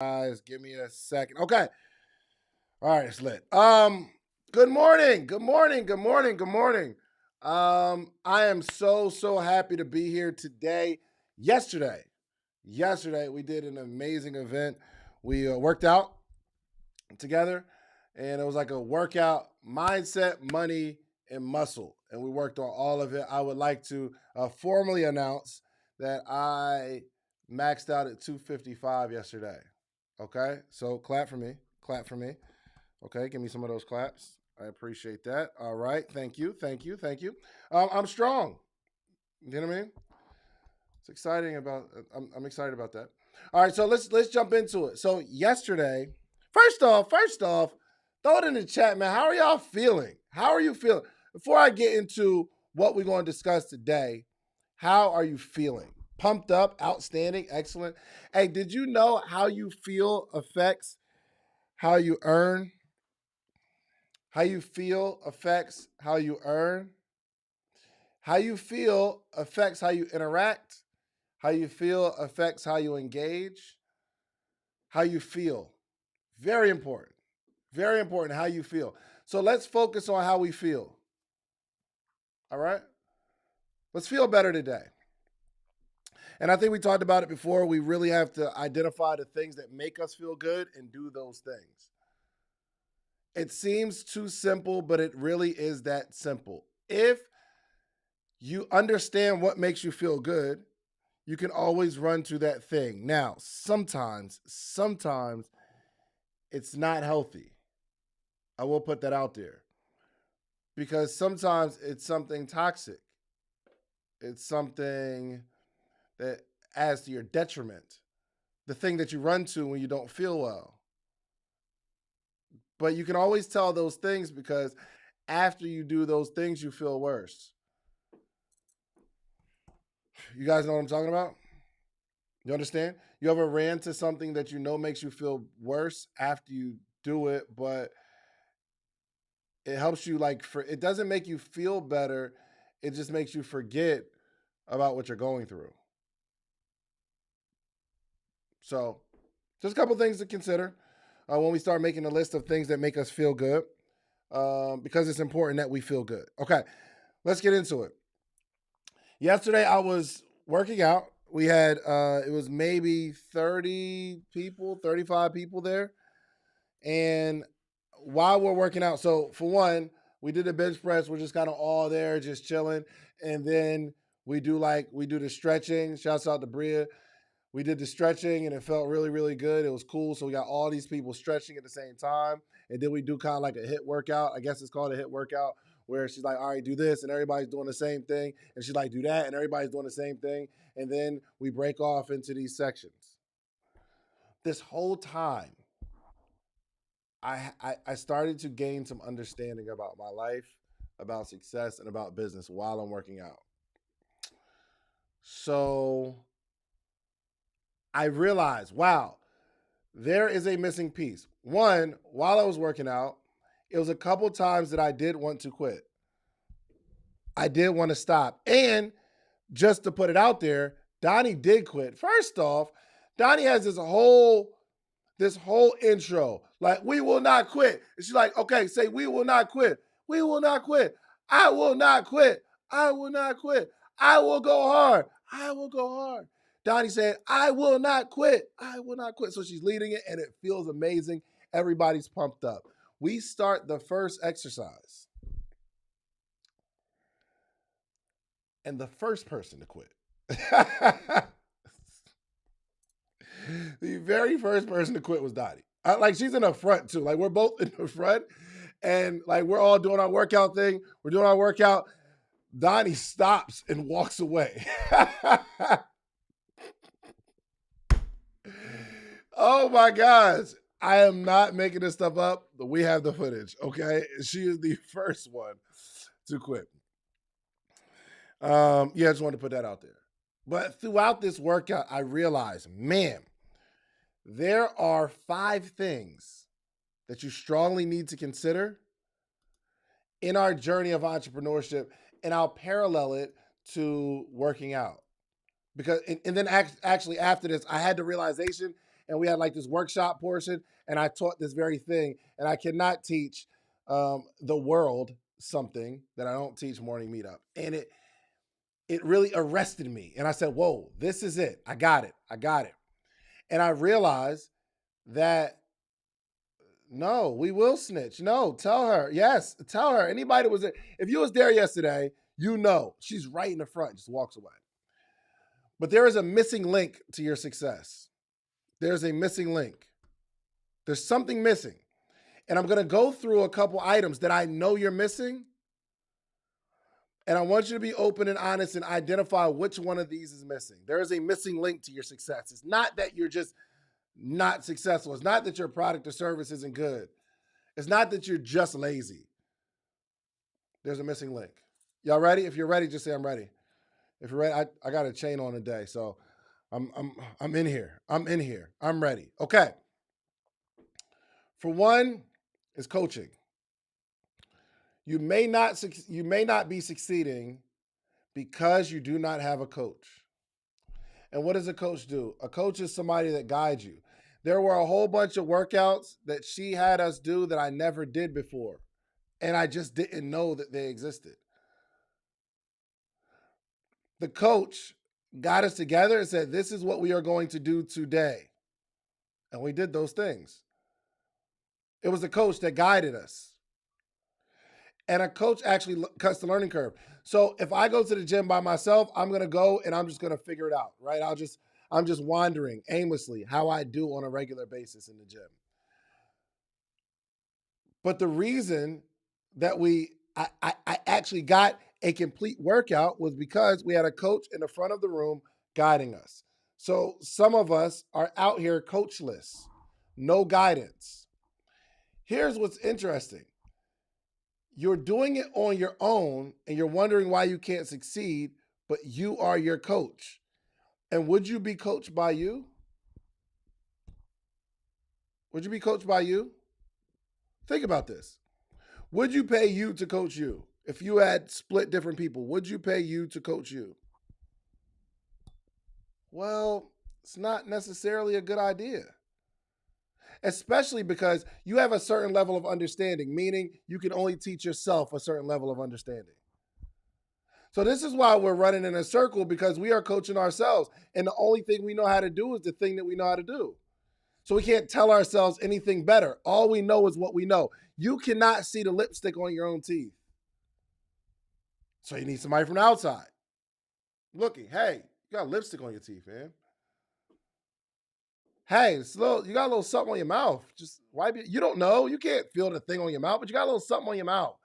Guys, give me a second. Okay. All right, it's lit. Good morning. Good morning. Good morning. Good morning. I am so happy to be here today. Yesterday we did an amazing event. We worked out together, and it was like a workout mindset, money, and muscle. And we worked on all of it. I would like to formally announce that I maxed out at 255 yesterday. Okay, so clap for me. Clap for me. Okay, give me some of those claps. I appreciate that. All right, thank you, thank you, thank you. I'm strong. You know what I mean? It's exciting about. I'm excited about that. All right, so let's jump into it. So yesterday, first off, throw it in the chat, man. How are y'all feeling? How are you feeling? Before I get into what we're going to discuss today, how are you feeling? Pumped up, outstanding, excellent. Hey, did you know how you feel affects how you earn? How you feel affects how you earn. How you feel affects how you interact. How you feel affects how you engage. How you feel. Very important. Very important how you feel. So let's focus on how we feel. All right? Let's feel better today. And I think we talked about it before. We really have to identify the things that make us feel good and do those things. It seems too simple, but it really is that simple. If you understand what makes you feel good, you can always run to that thing. Now, sometimes it's not healthy. I will put that out there because sometimes it's something toxic. It's something that adds to your detriment. The thing that you run to when you don't feel well. But you can always tell those things because after you do those things, you feel worse. You guys know what I'm talking about? You understand? You ever ran to something that you know makes you feel worse after you do it, but it helps you it doesn't make you feel better. It just makes you forget about what you're going through. So, just a couple things to consider when we start making a list of things that make us feel good, because it's important that we feel good. Okay, let's get into it. Yesterday, I was working out. We had it was maybe 30 people, 35 people there, and while we're working out, so for one, we did the bench press. We're just kind of all there, just chilling, and then we do the stretching. Shouts out to Bria. We did the stretching, and it felt really good. It was cool. So we got all these people stretching at the same time, and then we do kind of like a hit workout. I guess it's called a hit workout, where she's like, "All right, do this," and everybody's doing the same thing, and she's like, "Do that," and everybody's doing the same thing, and then we break off into these sections. This whole time, I started to gain some understanding about my life, about success, and about business while I'm working out. So I realized, wow, there is a missing piece. One, while I was working out, it was a couple times that I did want to quit. I did want to stop. And just to put it out there, Donnie did quit. First off, Donnie has this whole intro, like, we will not quit. And she's like, okay, say, we will not quit. We will not quit. I will not quit. I will not quit. I will go hard. I will go hard. Donnie said, I will not quit. I will not quit. So she's leading it, and it feels amazing. Everybody's pumped up. We start the first exercise, and the first person to quit. The very first person to quit was Dottie. Like, she's in the front too. Like, we're both in the front, and like, we're all doing our workout thing. We're doing our workout. Donnie stops and walks away. Oh my gosh. I am not making this stuff up. But we have the footage. Okay. She is the first one to quit. Yeah, I just wanted to put that out there. But throughout this workout, I realized, man, there are 5 things that you strongly need to consider in our journey of entrepreneurship, and I'll parallel it to working out. Because, and then actually after this, I had the realization, and we had like this workshop portion, and I taught this very thing, and I cannot teach the world something that I don't teach morning meetup. And it really arrested me. And I said, whoa, this is it. I got it. I got it. And I realized that no, we will snitch. No, tell her. Yes, tell her. Anybody that was there, if you was there yesterday, you know she's right in the front, just walks away. But there is a missing link to your success. There's a missing link. There's something missing. And I'm going to go through a couple items that I know you're missing. And I want you to be open and honest and identify which one of these is missing. There is a missing link to your success. It's not that you're just not successful. It's not that your product or service isn't good. It's not that you're just lazy. There's a missing link. Y'all ready? If you're ready, just say I'm ready. If you're ready, I got a chain on today, so I'm in here. I'm in here. I'm ready. Okay. For one, is coaching. You may not be succeeding because you do not have a coach. And what does a coach do? A coach is somebody that guides you. There were a whole bunch of workouts that she had us do that I never did before, and I just didn't know that they existed. The coach got us together and said, this is what we are going to do today. And we did those things. It was the coach that guided us. And a coach actually cuts the learning curve. So if I go to the gym by myself, I'm going to go and I'm just going to figure it out, right? I'm just wandering aimlessly how I do on a regular basis in the gym. But the reason that I actually got a complete workout was because we had a coach in the front of the room guiding us. So some of us are out here coachless, no guidance. Here's what's interesting. You're doing it on your own and you're wondering why you can't succeed, but you are your coach. And would you be coached by you? Would you be coached by you? Think about this. Would you pay you to coach you? If you had split different people, would you pay you to coach you? Well, it's not necessarily a good idea. Especially because you have a certain level of understanding, meaning you can only teach yourself a certain level of understanding. So this is why we're running in a circle, because we are coaching ourselves. And the only thing we know how to do is the thing that we know how to do. So we can't tell ourselves anything better. All we know is what we know. You cannot see the lipstick on your own teeth. So you need somebody from the outside looking. Hey, you got lipstick on your teeth, man. Hey, you got a little something on your mouth. Just wipe it. You don't know. You can't feel the thing on your mouth, but you got a little something on your mouth.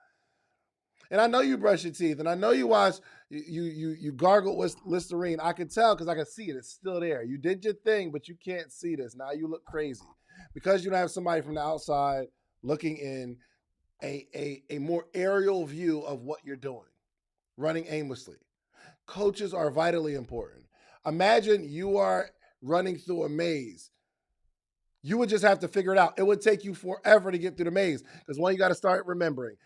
And I know you brush your teeth, and I know you wash, you gargle with Listerine. I can tell because I can see it. It's still there. You did your thing, but you can't see this. Now you look crazy because you don't have somebody from the outside looking in a more aerial view of what you're doing, running aimlessly. Coaches are vitally important. Imagine you are running through a maze. You would just have to figure it out. It would take you forever to get through the maze because one, you got to start remembering.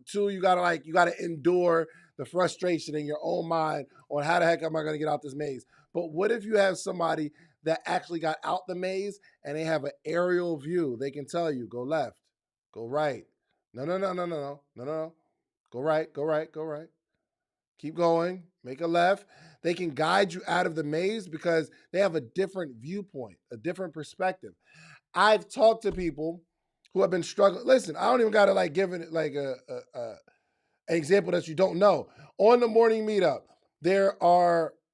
Two, you got to endure the frustration in your own mind on how the heck am I going to get out this maze. But what if you have somebody that actually got out the maze and they have an aerial view? They can tell you, go left, go right. No. Go right, go right, go right. Keep going, make a left. They can guide you out of the maze because they have a different viewpoint, a different perspective. I've talked to people who have been struggling. Listen, I don't even got to give it like an example that you don't know. On the morning meetup,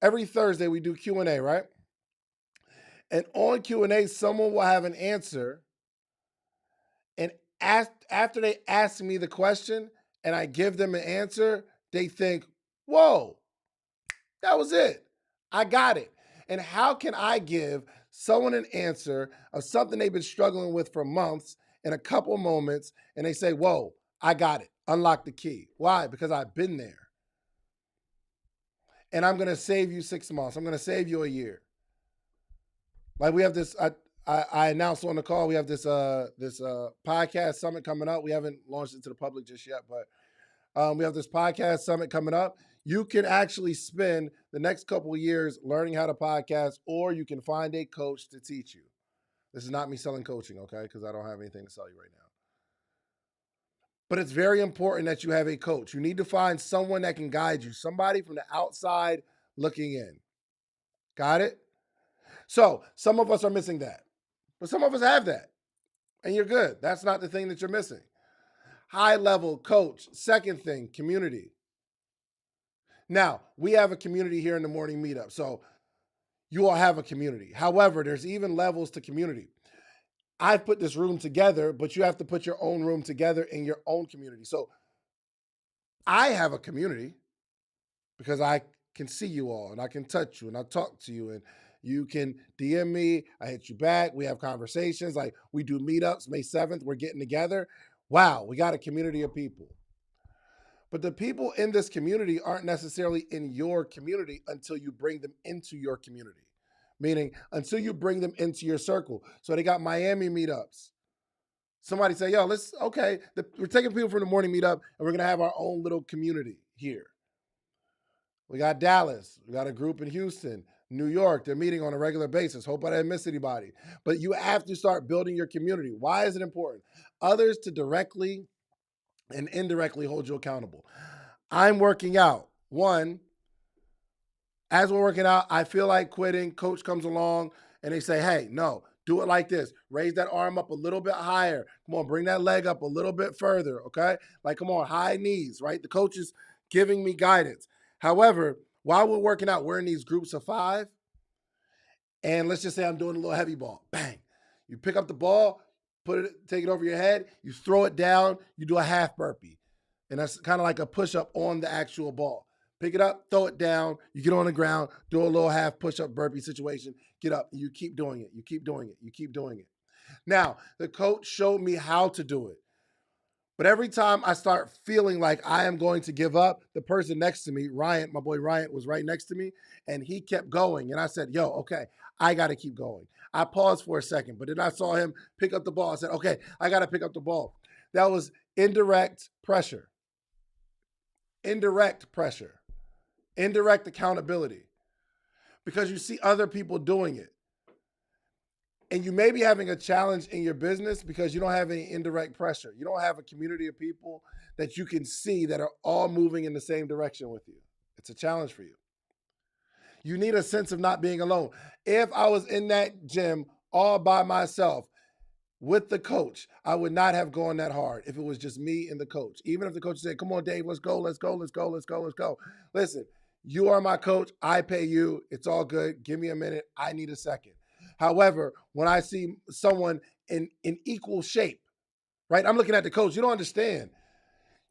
every Thursday we do Q&A, right? And on Q&A, someone will have an answer. And after they ask me the question and I give them an answer, they think, whoa, that was it. I got it. And how can I give someone an answer of something they've been struggling with for months in a couple moments, and they say, whoa, I got it. Unlock the key. Why? Because I've been there. And I'm going to save you 6 months. I'm going to save you a year. Like we have this, I announced on the call, we have this podcast summit coming up. We haven't launched it to the public just yet, but we have this podcast summit coming up. You can actually spend the next couple of years learning how to podcast, or you can find a coach to teach you. This is not me selling coaching, okay? Because I don't have anything to sell you right now. But it's very important that you have a coach. You need to find someone that can guide you, somebody from the outside looking in. Got it? So some of us are missing that, but some of us have that, and you're good. That's not the thing that you're missing. High level coach. Second thing, community. Now, we have a community here in the morning meetup. So you all have a community. However, there's even levels to community. I've put this room together, but you have to put your own room together in your own community. So I have a community because I can see you all and I can touch you and I talk to you and you can DM me. I hit you back. We have conversations. Like we do meetups. May 7th, we're getting together. Wow, we got a community of people. But the people in this community aren't necessarily in your community until you bring them into your community. Meaning until you bring them into your circle. So they got Miami meetups. Somebody say, yo, we're taking people from the morning meetup and we're going to have our own little community here. We got Dallas. We got a group in Houston, New York. They're meeting on a regular basis. Hope I didn't miss anybody. But you have to start building your community. Why is it important? Others to directly and indirectly hold you accountable. I'm working out. One, as we're working out, I feel like quitting. Coach comes along and they say, hey, no, do it like this. Raise that arm up a little bit higher. Come on, bring that leg up a little bit further, okay? Like, come on, high knees, right? The coach is giving me guidance. However, while we're working out, we're in these groups of 5. And let's just say I'm doing a little heavy ball. Bang. You pick up the ball, take it over your head, you throw it down, you do a half burpee. And that's kind of like a push-up on the actual ball. Pick it up, throw it down, you get on the ground, do a little half push-up burpee situation, get up, and you keep doing it, you keep doing it, you keep doing it. Now, the coach showed me how to do it. But every time I start feeling like I am going to give up, the person next to me, Ryan, my boy Ryan, was right next to me, and he kept going. And I said, yo, okay, I got to keep going. I paused for a second, but then I saw him pick up the ball. I said, okay, I got to pick up the ball. That was indirect pressure. Indirect pressure. Indirect accountability. Because you see other people doing it. And you may be having a challenge in your business because you don't have any indirect pressure. You don't have a community of people that you can see that are all moving in the same direction with you. It's a challenge for you. You need a sense of not being alone. If I was in that gym all by myself with the coach, I would not have gone that hard if it was just me and the coach. Even if the coach said, come on, Dave, let's go, let's go, let's go, let's go, let's go. Listen, you are my coach. I pay you. It's all good. Give me a minute. I need a second. However, when I see someone in equal shape, right? I'm looking at the coach. You don't understand.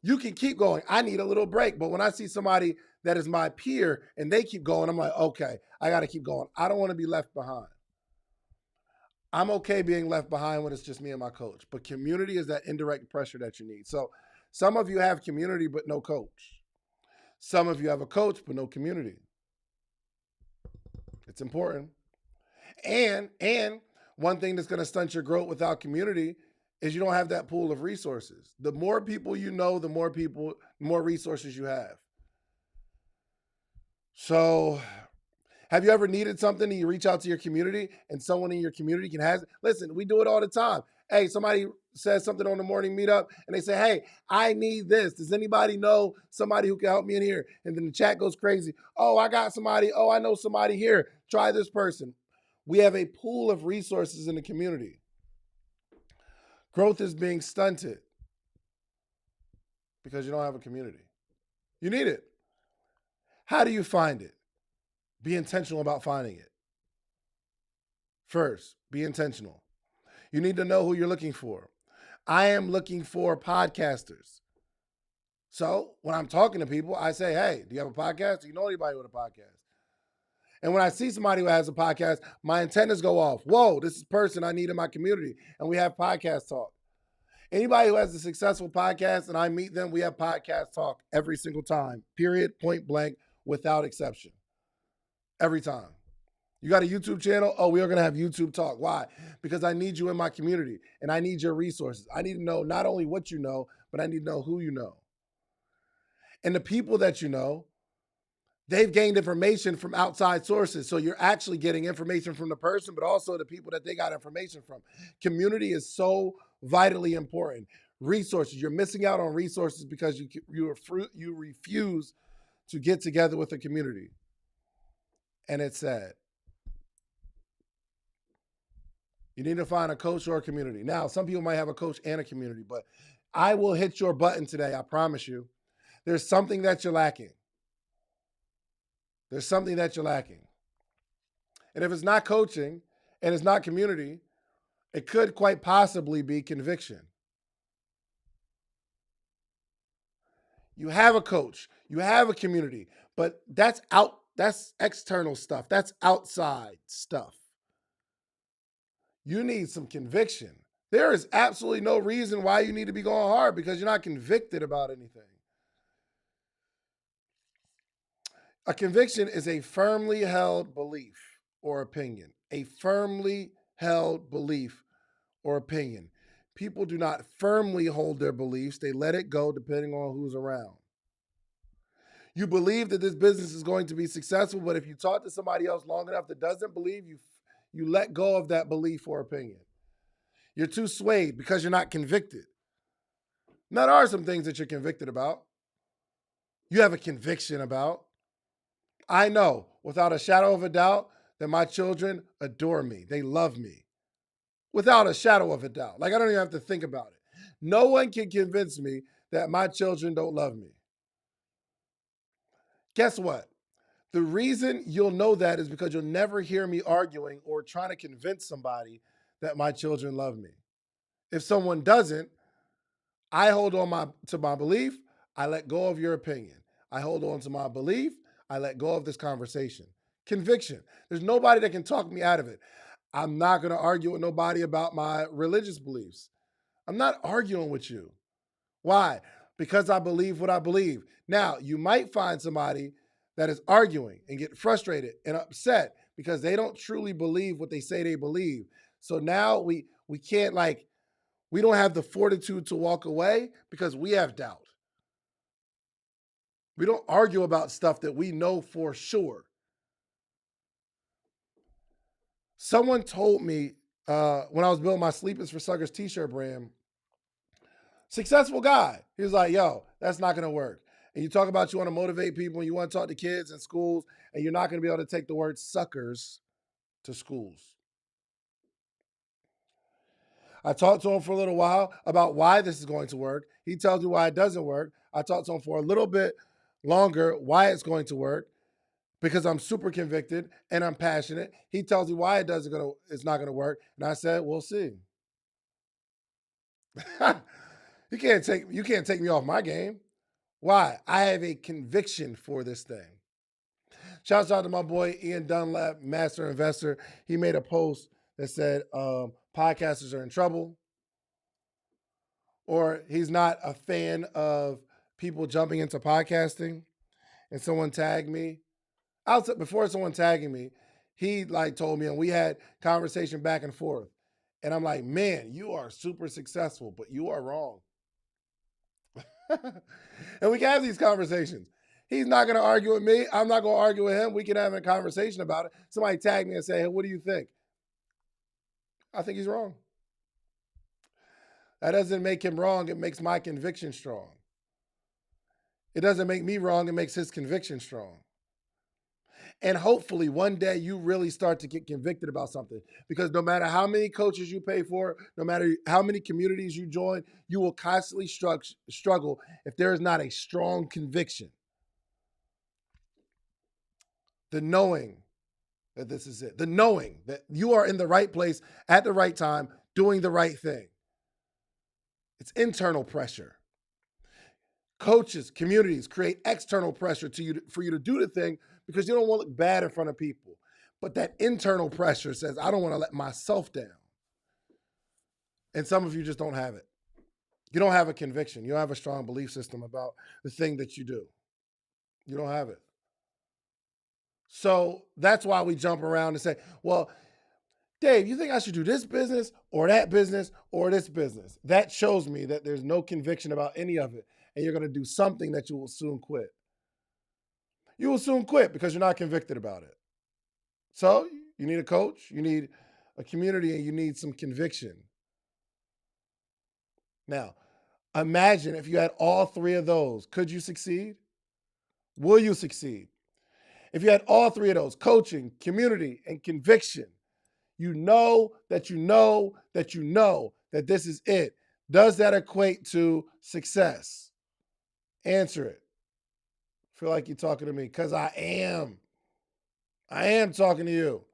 You can keep going. I need a little break. But when I see somebody that is my peer and they keep going, I'm like, okay, I got to keep going. I don't want to be left behind. I'm okay being left behind when it's just me and my coach. But community is that indirect pressure that you need. So some of you have community but no coach. Some of you have a coach but no community. It's important. And one thing that's going to stunt your growth without community is you don't have that pool of resources. The more people you know, the more resources you have. So have you ever needed something and you reach out to your community and someone in your community can have it? Listen, we do it all the time. Hey, somebody says something on the morning meetup and they say, hey, I need this. Does anybody know somebody who can help me in here? And then the chat goes crazy. Oh, I got somebody. Oh, I know somebody here. Try this person. We have a pool of resources in the community. Growth is being stunted because you don't have a community. You need it. How do you find it? Be intentional about finding it. First, be intentional. You need to know who you're looking for. I am looking for podcasters. So when I'm talking to people, I say, hey, do you have a podcast? Do you know anybody with a podcast? And when I see somebody who has a podcast, my antennas go off. Whoa, this is a person I need in my community. And we have podcast talk. Anybody who has a successful podcast and I meet them, we have podcast talk every single time. Period, point blank, without exception. Every time. You got a YouTube channel? Oh, we are going to have YouTube talk. Why? Because I need you in my community and I need your resources. I need to know not only what you know, but I need to know who you know. And the people that you know, they've gained information from outside sources. So you're actually getting information from the person, but also the people that they got information from. Community is so vitally important. Resources. You're missing out on resources because you refuse to get together with a community. And it's sad. You need to find a coach or a community. Now, some people might have a coach and a community, but I will hit your button today. I promise you. There's something that you're lacking. There's something that you're lacking. And if it's not coaching and it's not community, it could quite possibly be conviction. You have a coach, you have a community, but that's external stuff. That's outside stuff. You need some conviction. There is absolutely no reason why you need to be going hard because you're not convicted about anything. A conviction is a firmly held belief or opinion. A firmly held belief or opinion. People do not firmly hold their beliefs, they let it go depending on who's around. You believe that this business is going to be successful, but if you talk to somebody else long enough that doesn't believe you, you let go of that belief or opinion. You're too swayed because you're not convicted. Now, there are some things that you're convicted about. You have a conviction about. I know without a shadow of a doubt that my children adore me. They love me. Without a shadow of a doubt. Like, I don't even have to think about it. No one can convince me that my children don't love me. Guess what? The reason you'll know that is because you'll never hear me arguing or trying to convince somebody that my children love me. If someone doesn't, I hold on to my belief. I let go of your opinion. I hold on to my belief. I let go of this conversation. Conviction. There's nobody that can talk me out of it. I'm not going to argue with nobody about my religious beliefs. I'm not arguing with you. Why? Because I believe what I believe. Now, you might find somebody that is arguing and get frustrated and upset because they don't truly believe what they say they believe. So now we can't we don't have the fortitude to walk away because we have doubt. We don't argue about stuff that we know for sure. Someone told me when I was building my Sleep is for Suckers t-shirt brand, successful guy. He was like, yo, that's not going to work. And you talk about you want to motivate people and you want to talk to kids in schools and you're not going to be able to take the word suckers to schools. I talked to him for a little while about why this is going to work. He tells me why it doesn't work. I talked to him for a little bit longer why it's going to work because I'm super convicted and I'm passionate. He tells me why it's not going to work. And I said, we'll see. You can't take me off my game. Why? I have a conviction for this thing. Shouts out to my boy Ian Dunlap, Master Investor. He made a post that said podcasters are in trouble, or he's not a fan of people jumping into podcasting. And someone tagged me. Before someone tagging me, he told me, and we had conversation back and forth. And I'm like, man, you are super successful, but you are wrong. And we can have these conversations. He's not going to argue with me. I'm not going to argue with him. We can have a conversation about it. Somebody tag me and say, hey, what do you think? I think he's wrong. That doesn't make him wrong. It makes my conviction strong. It doesn't make me wrong. It makes his conviction strong. And hopefully one day you really start to get convicted about something, because no matter how many coaches you pay for, no matter how many communities you join, you will constantly struggle if there is not a strong conviction. The knowing that this is it. The knowing that you are in the right place at the right time, doing the right thing. It's internal pressure. Coaches, communities create external pressure for you to do the thing because you don't want to look bad in front of people. But that internal pressure says, I don't want to let myself down. And some of you just don't have it. You don't have a conviction. You don't have a strong belief system about the thing that you do. You don't have it. So that's why we jump around and say, well, Dave, you think I should do this business or that business or this business? That shows me that there's no conviction about any of it. And you're going to do something that you will soon quit. you will soon quit because you're not convicted about it. So you need a coach, you need a community, and you need some conviction. Now, imagine if you had all three of those. Could you succeed? Will you succeed? If you had all three of those, coaching, community, and conviction, you know that you know that you know that this is it. Does that equate to success? Answer it. Feel like you're talking to me because I am. I am talking to you.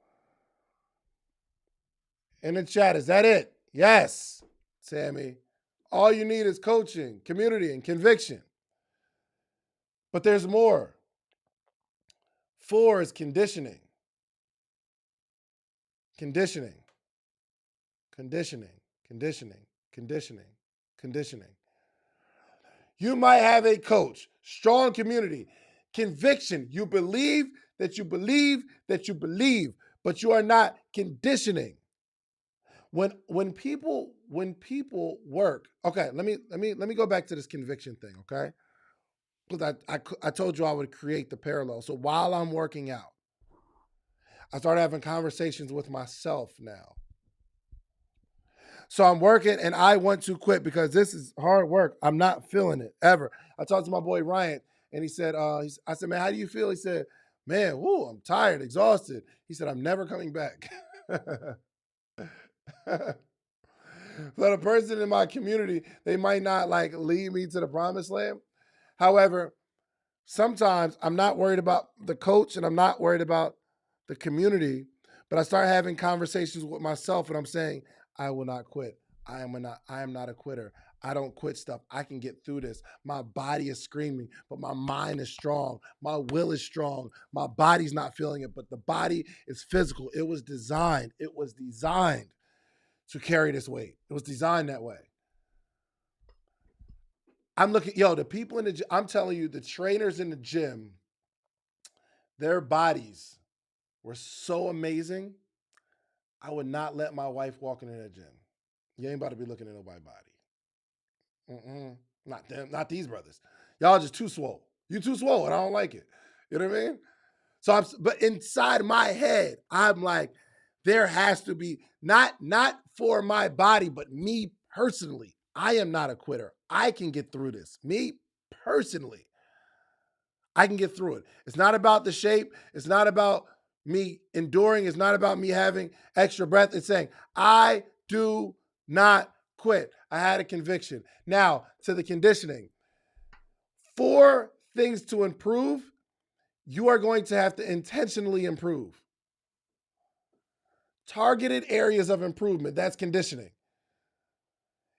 In the chat, is that it? Yes, Sammy. All you need is coaching, community, and conviction. But there's more. 4 is conditioning. Conditioning. Conditioning. Conditioning. Conditioning. Conditioning. You might have a coach, strong community, conviction. You believe that you believe that you believe, but you are not conditioning. When people work, okay, let me go back to this conviction thing, okay? Because I told you I would create the parallel. So while I'm working out, I started having conversations with myself now. So I'm working and I want to quit because this is hard work. I'm not feeling it ever. I talked to my boy Ryan and he said, I said, man, how do you feel? He said, man, whoo, I'm tired, exhausted. He said, I'm never coming back. So the person in my community, they might not like lead me to the promised land. However, sometimes I'm not worried about the coach and I'm not worried about the community, but I start having conversations with myself and I'm saying, I will not quit. I am not a quitter. I don't quit stuff. I can get through this. My body is screaming, but my mind is strong. My will is strong. My body's not feeling it, but the body is physical. It was designed. It was designed to carry this weight. It was designed that way. I'm looking, the people in the gym, I'm telling you, the trainers in the gym, their bodies were so amazing. I would not let my wife walk into that gym. You ain't about to be looking at nobody's body. Not them, not these brothers. Y'all just too swole. You too swole, and I don't like it. You know what I mean? But inside my head, I'm like, there has to be not for my body, but me personally. I am not a quitter. I can get through this. Me personally, I can get through it. It's not about the shape. It's not about me enduring. It's not about me having extra breath. It's saying, I do not quit. I had a conviction. Now, to the conditioning. 4 things to improve, you are going to have to intentionally improve. Targeted areas of improvement, that's conditioning.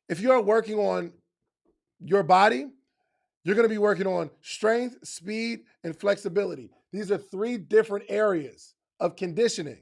If you're working on your body, you're going to be working on strength, speed, and flexibility. These are 3 different areas of conditioning.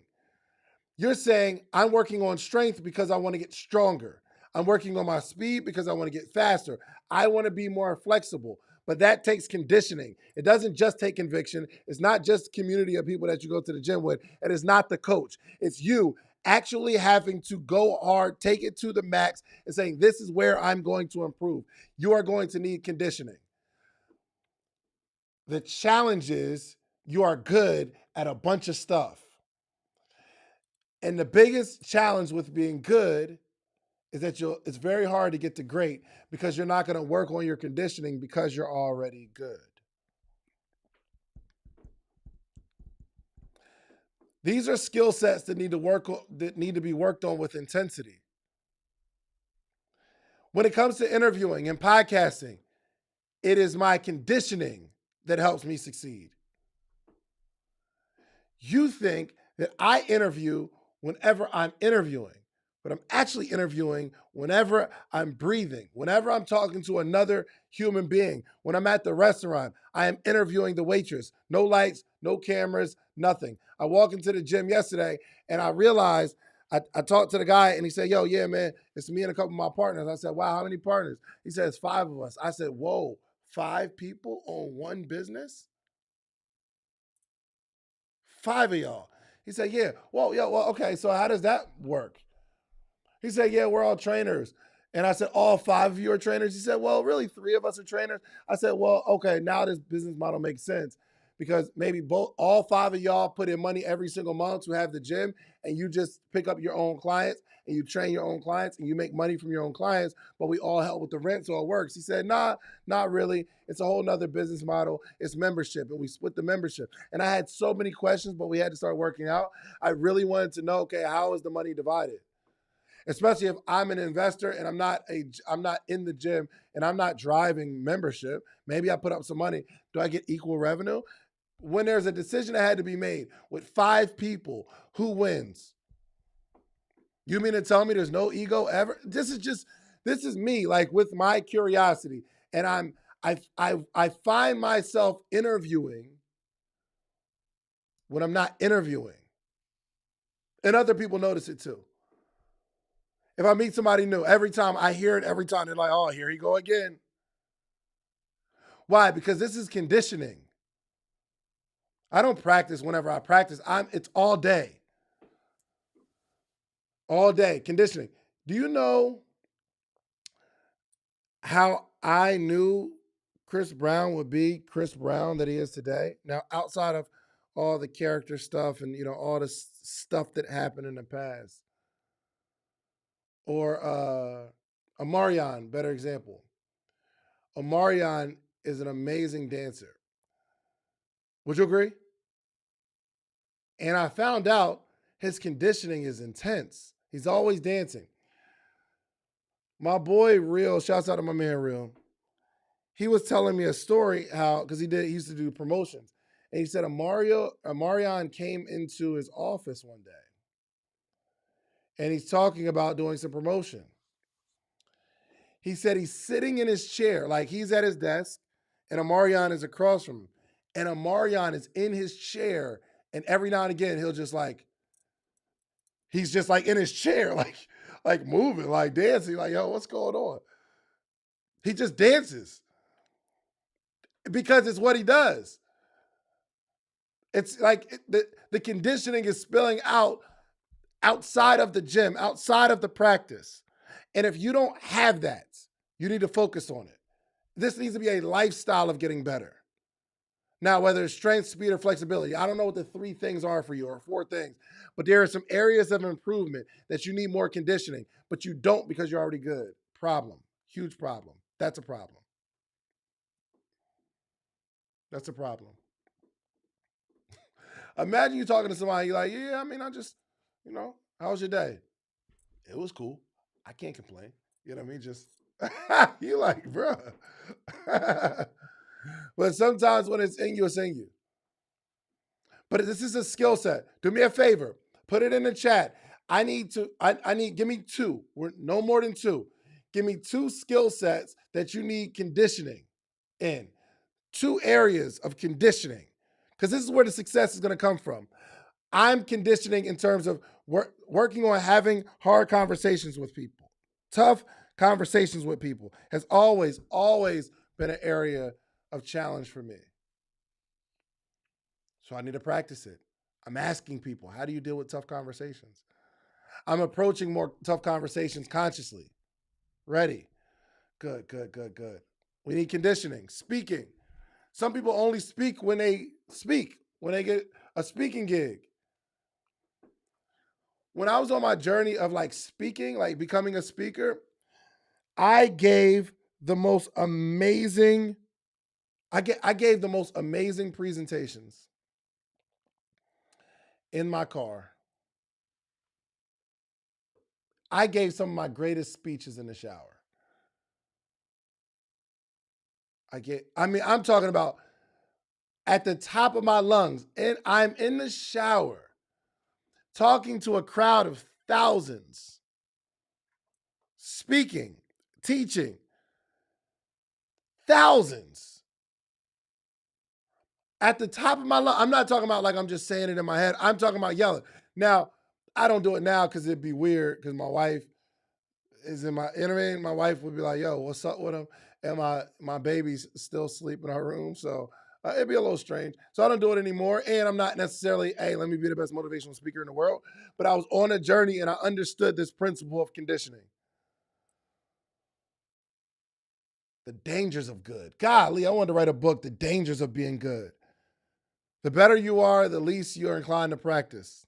You're saying, I'm working on strength because I want to get stronger. I'm working on my speed because I want to get faster. I want to be more flexible. But that takes conditioning. It doesn't just take conviction. It's not just community of people that you go to the gym with. It is not the coach. It's you actually having to go hard, take it to the max, and saying, this is where I'm going to improve. You are going to need conditioning. The challenge is you are good at a bunch of stuff. And the biggest challenge with being good is that it's very hard to get to great because you're not going to work on your conditioning because you're already good. These are skill sets that need to be worked on with intensity. When it comes to interviewing and podcasting, it is my conditioning that helps me succeed. You think that I interview whenever I'm interviewing, but I'm actually interviewing whenever I'm breathing, whenever I'm talking to another human being, when I'm at the restaurant, I am interviewing the waitress. No lights, no cameras, nothing. I walked into the gym yesterday and I realized I talked to the guy and he said, yo, yeah, man, it's me and a couple of my partners. I said, wow, how many partners? He said, it's 5 of us. I said, whoa, 5 people on one business? 5 of y'all. He said, yeah. Well, okay, so how does that work? He said, yeah, we're all trainers. And I said, all 5 of you are trainers? He said, well, really, 3 of us are trainers. I said, well, okay, now this business model makes sense because maybe all five of y'all put in money every single month to have the gym, and you just pick up your own clients and you train your own clients and you make money from your own clients, but we all help with the rent so it works. He said, nah, not really. It's a whole nother business model. It's membership, and we split the membership. And I had so many questions, but we had to start working out. I really wanted to know, okay, how is the money divided? Especially if I'm an investor and I'm not in the gym and I'm not driving membership. Maybe I put up some money. Do I get equal revenue? When there's a decision that had to be made with 5 people, who wins? You mean to tell me there's no ego ever? This is me, like, with my curiosity. And I find myself interviewing when I'm not interviewing. And other people notice it too. If I meet somebody new, every time I hear it, every time they're like, oh, here he go again. Why? Because this is conditioning. I don't practice whenever I practice. It's all day. All day. Conditioning. Do you know how I knew Chris Brown would be Chris Brown that he is today? Now, outside of all the character stuff and all the stuff that happened in the past. Or Amarion, better example. Amarion is an amazing dancer. Would you agree? And I found out his conditioning is intense. He's always dancing. My boy Real, shouts out to my man Real. He was telling me a story how, because he used to do promotions. And he said Amarion came into his office one day. And he's talking about doing some promotion. He said he's sitting in his chair, like he's at his desk, and Amarion is across from him. And Amarion is in his chair, and every now and again he'll just he's just like in his chair, like moving, like dancing, like, yo, what's going on? He just dances because it's what he does. It's like the conditioning is spilling out outside of the gym, outside of the practice. And if you don't have that, you need to focus on it. This needs to be a lifestyle of getting better. Now, whether it's strength, speed, or flexibility, I don't know what the 3 things are for you or 4 things, but there are some areas of improvement that you need more conditioning, but you don't because you're already good. Problem. Huge problem. That's a problem. That's a problem. Imagine you talking to somebody, you're like, yeah, I mean, how was your day? It was cool. I can't complain. You know what I mean? Just, you like, bruh. But sometimes when it's in you, it's in you. But this is a skill set. Do me a favor. Put it in the chat. I need, give me 2. We're no more than 2. Give me 2 skill sets that you need conditioning in. 2 areas of conditioning. Because this is where the success is going to come from. I'm conditioning in terms of working on having hard conversations with people. Tough conversations with people has always been an area of challenge for me. So I need to practice it. I'm asking people, how do you deal with tough conversations? I'm approaching more tough conversations consciously. Ready. Good. We need conditioning. Speaking. Some people only speak when they speak, when they get a speaking gig. When I was on my journey of speaking, becoming a speaker, I gave the most amazing, I gave the most amazing presentations in my car. I gave some of my greatest speeches in the shower. I'm talking about at the top of my lungs, and I'm in the shower talking to a crowd of thousands, speaking, teaching, thousands. At the top of my lungs. I'm not talking about like I'm just saying it in my head. I'm talking about yelling. Now, I don't do it now because it'd be weird because my wife is in my, you know what I mean? My wife would be like, yo, what's up with him? And my baby's still asleep in her room. So it'd be a little strange. So I don't do it anymore. And I'm not necessarily, hey, let me be the best motivational speaker in the world. But I was on a journey and I understood this principle of conditioning. The dangers of good. Golly, I wanted to write a book, The Dangers of Being Good. The better you are, the least you're inclined to practice.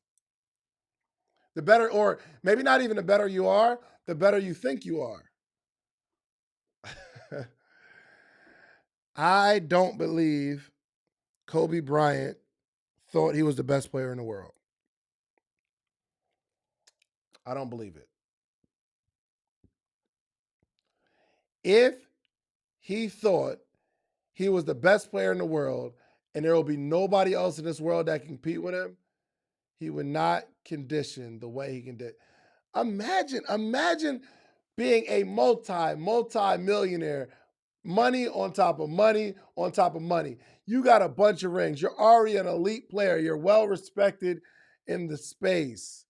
The better, or maybe not even the better you are, the better you think you are. I don't believe Kobe Bryant thought he was the best player in the world. I don't believe it. If he thought he was the best player in the world and there will be nobody else in this world that can compete with him, he would not condition the way he can do. Imagine being a multi-millionaire, money on top of money on top of money. You got a bunch of rings. You're already an elite player. You're well respected in the space,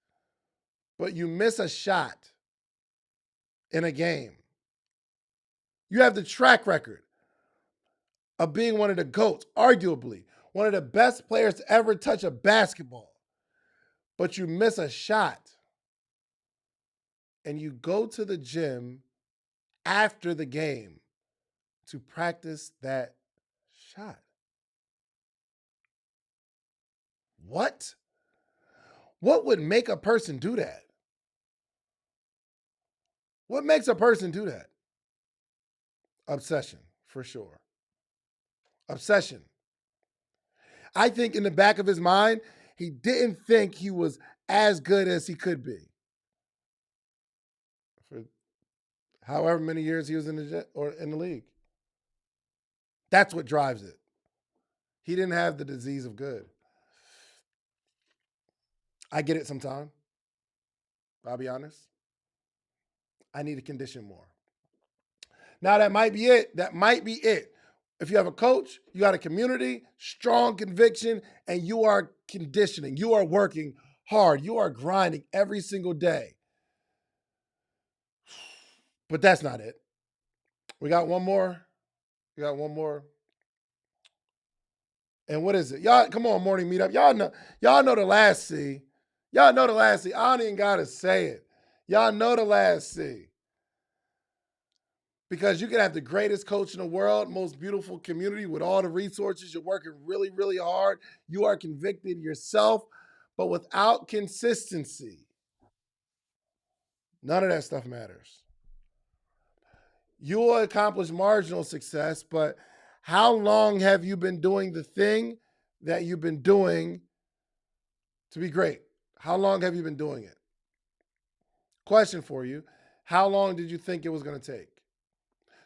but you miss a shot in a game. You have the track record of being one of the GOATs, arguably one of the best players to ever touch a basketball, but you miss a shot and you go to the gym after the game to practice that shot. What? What would make a person do that? What makes a person do that? Obsession, for sure. Obsession. I think in the back of his mind, he didn't think he was as good as he could be. For however many years he was in the league. That's what drives it. He didn't have the disease of good. I get it sometimes. I'll be honest. I need to condition more. Now that might be it. That might be it. If you have a coach, you got a community, strong conviction, and you are conditioning. You are working hard. You are grinding every single day. But that's not it. We got one more. We got one more. And what is it? Y'all, come on, morning meetup. Y'all know the last C. Y'all know the last C. I don't even gotta say it. Y'all know the last C. Because you can have the greatest coach in the world, most beautiful community with all the resources. You're working really, really hard. You are convicted yourself, but without consistency, none of that stuff matters. You will accomplish marginal success, but how long have you been doing the thing that you've been doing to be great? How long have you been doing it? Question for you. How long did you think it was going to take?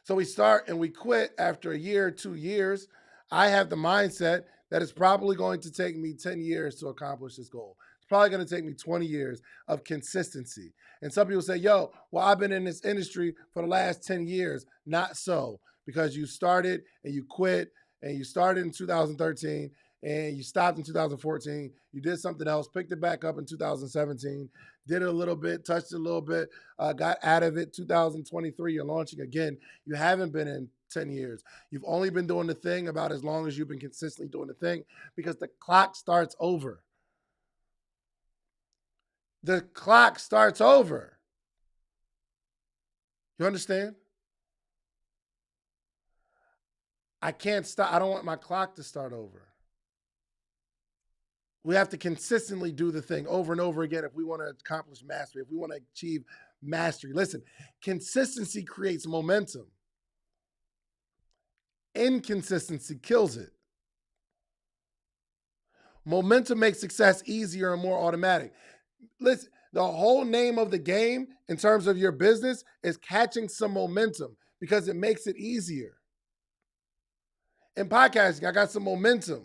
So we start and we quit after a year, 2 years. I have the mindset that it's probably going to take me 10 years to accomplish this goal. It's probably going to take me 20 years of consistency. And some people say, yo, well, I've been in this industry for the last 10 years. Not so, because you started and you quit and you started in 2013 and you stopped in 2014. You did something else, picked it back up in 2017, did it a little bit, touched it a little bit, got out of it. 2023, you're launching again. You haven't been in 10 years. You've only been doing the thing about as long as you've been consistently doing the thing, because the clock starts over. The clock starts over. You understand? I can't stop. I don't want my clock to start over. We have to consistently do the thing over and over again if we want to accomplish mastery, if we want to achieve mastery. Listen, consistency creates momentum. Inconsistency kills it. Momentum makes success easier and more automatic. Listen, the whole name of the game in terms of your business is catching some momentum, because it makes it easier. In podcasting, I got some momentum,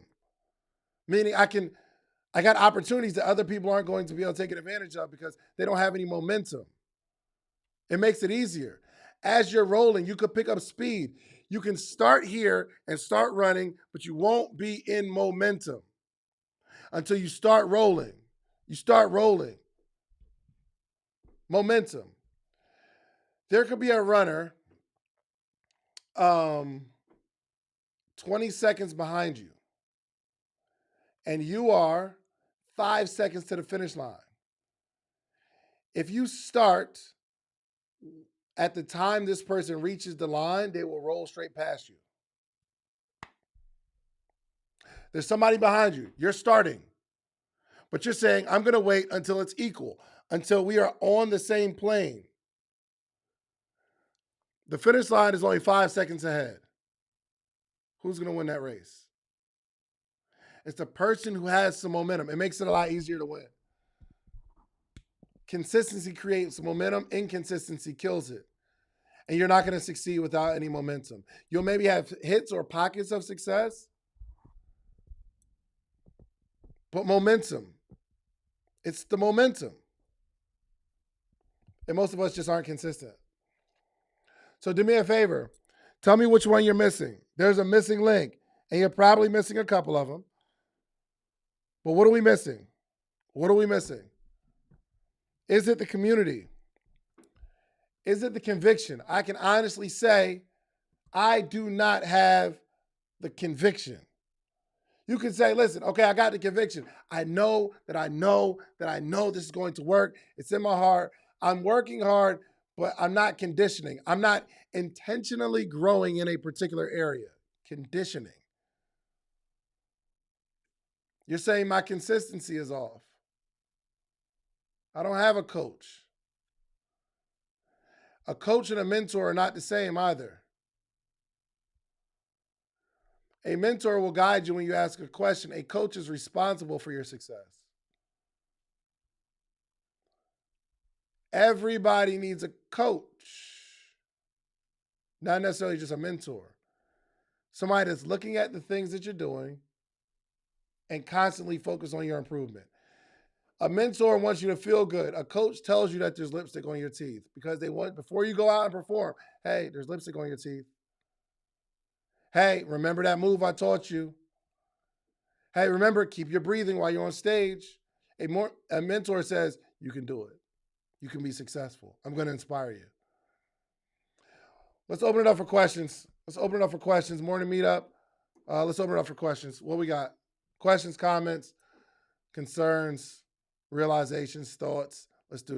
meaning I got opportunities that other people aren't going to be able to take advantage of because they don't have any momentum. It makes it easier. As you're rolling, you could pick up speed. You can start here and start running, but you won't be in momentum until you start rolling. You start rolling. Momentum. There could be a runner 20 seconds behind you, and you are 5 seconds to the finish line. If you start at the time this person reaches the line, they will roll straight past you. There's somebody behind you. You're starting. But you're saying, I'm going to wait until it's equal, until we are on the same plane. The finish line is only 5 seconds ahead. Who's going to win that race? It's the person who has some momentum. It makes it a lot easier to win. Consistency creates momentum. Inconsistency kills it. And you're not going to succeed without any momentum. You'll maybe have hits or pockets of success, but momentum. It's the momentum. And most of us just aren't consistent. So do me a favor. Tell me which one you're missing. There's a missing link, and you're probably missing a couple of them. But what are we missing? What are we missing? Is it the community? Is it the conviction? I can honestly say I do not have the conviction. You can say, listen, okay, I got the conviction. I know this is going to work. It's in my heart. I'm working hard, but I'm not conditioning. I'm not intentionally growing in a particular area. Conditioning. You're saying my consistency is off. I don't have a coach. A coach and a mentor are not the same either. A mentor will guide you when you ask a question. A coach is responsible for your success. Everybody needs a coach, not necessarily just a mentor. Somebody that's looking at the things that you're doing and constantly focus on your improvement. A mentor wants you to feel good. A coach tells you that there's lipstick on your teeth because they want, before you go out and perform, hey, there's lipstick on your teeth. Hey, remember that move I taught you. Hey, remember, keep your breathing while you're on stage. A mentor says, you can do it. You can be successful. I'm going to inspire you. Let's open it up for questions. Morning meetup. Let's open it up for questions. What we got? Questions, comments, concerns, realizations, thoughts. Let's do it.